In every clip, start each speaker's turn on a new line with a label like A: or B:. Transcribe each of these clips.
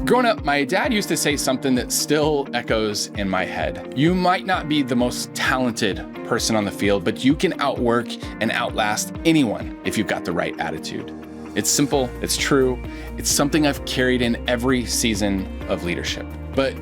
A: Growing up, my dad used to say something that still echoes in my head. You might not be the most talented person on the field, but you can outwork and outlast anyone if you've got the right attitude. It's simple, it's true, it's something I've carried in every season of leadership. But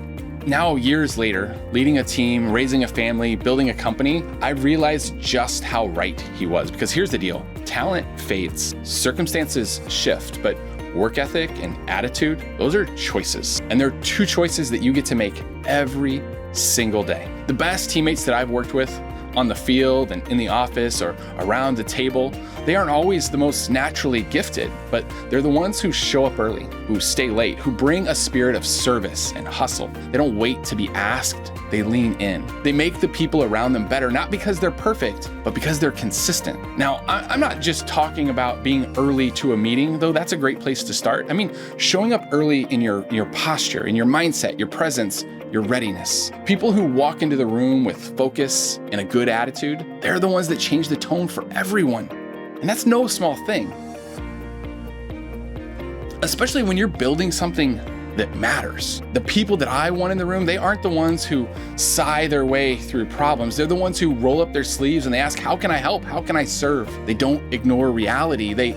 A: now, years later, leading a team, raising a family, building a company, I've realized just how right he was. Because here's the deal, talent fades, circumstances shift, but work ethic and attitude, those are choices. And they're two choices that you get to make every single day. The best teammates that I've worked with on the field and in the office or around the table, they aren't always the most naturally gifted, but they're the ones who show up early, who stay late, who bring a spirit of service and hustle. They don't wait to be asked, they lean in. They make the people around them better, not because they're perfect, but because they're consistent. Now, I'm not just talking about being early to a meeting, though that's a great place to start. I mean, showing up early in your posture, in your mindset, your presence, your readiness. People who walk into the room with focus and a good attitude, they're the ones that change the tone for everyone. And that's no small thing. Especially when you're building something that matters. The people that I want in the room, they aren't the ones who sigh their way through problems. They're the ones who roll up their sleeves and they ask, how can I help? How can I serve? They don't ignore reality. They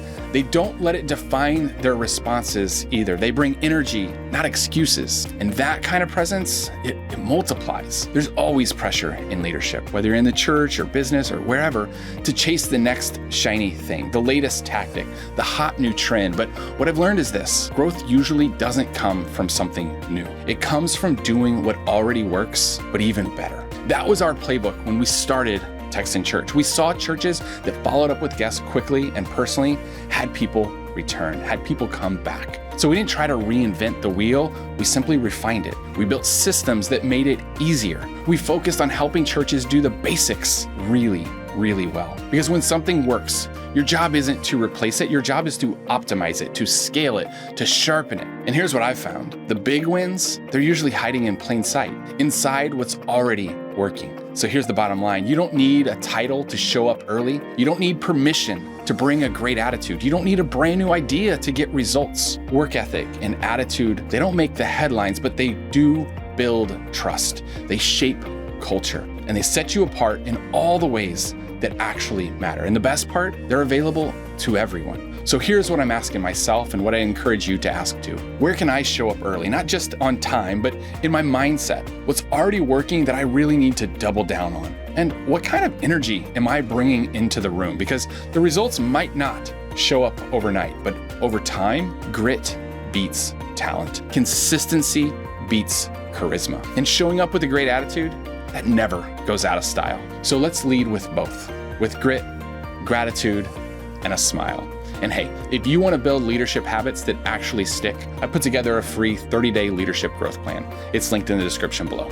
A: don't let it define their responses either. They bring energy, not excuses. And that kind of presence, it multiplies. There's always pressure in leadership, whether you're in the church or business or wherever, to chase the next shiny thing, the latest tactic, the hot new trend. But what I've learned is this: growth usually doesn't come from something new. It comes from doing what already works, but even better. That was our playbook when we started Texan Church. We saw churches that followed up with guests quickly and personally, had people return, had people come back. So we didn't try to reinvent the wheel, we simply refined it. We built systems that made it easier. We focused on helping churches do the basics really well. Because when something works, your job isn't to replace it, your job is to optimize it, to scale it, to sharpen it. And here's what I've found. The big wins, they're usually hiding in plain sight, inside what's already working. So here's the bottom line. You don't need a title to show up early. You don't need permission to bring a great attitude. You don't need a brand new idea to get results. Work ethic and attitude, they don't make the headlines, but they do build trust. They shape culture, and they set you apart in all the ways that actually matter. And the best part, they're available to everyone. So here's what I'm asking myself and what I encourage you to ask too. Where can I show up early? Not just on time, but in my mindset. What's already working that I really need to double down on? And what kind of energy am I bringing into the room? Because the results might not show up overnight, but over time, grit beats talent. Consistency beats charisma. And showing up with a great attitude, that never goes out of style. So let's lead with both, with grit, gratitude, and a smile. And hey, if you want to build leadership habits that actually stick, I put together a free 30-day leadership growth plan. It's linked in the description below.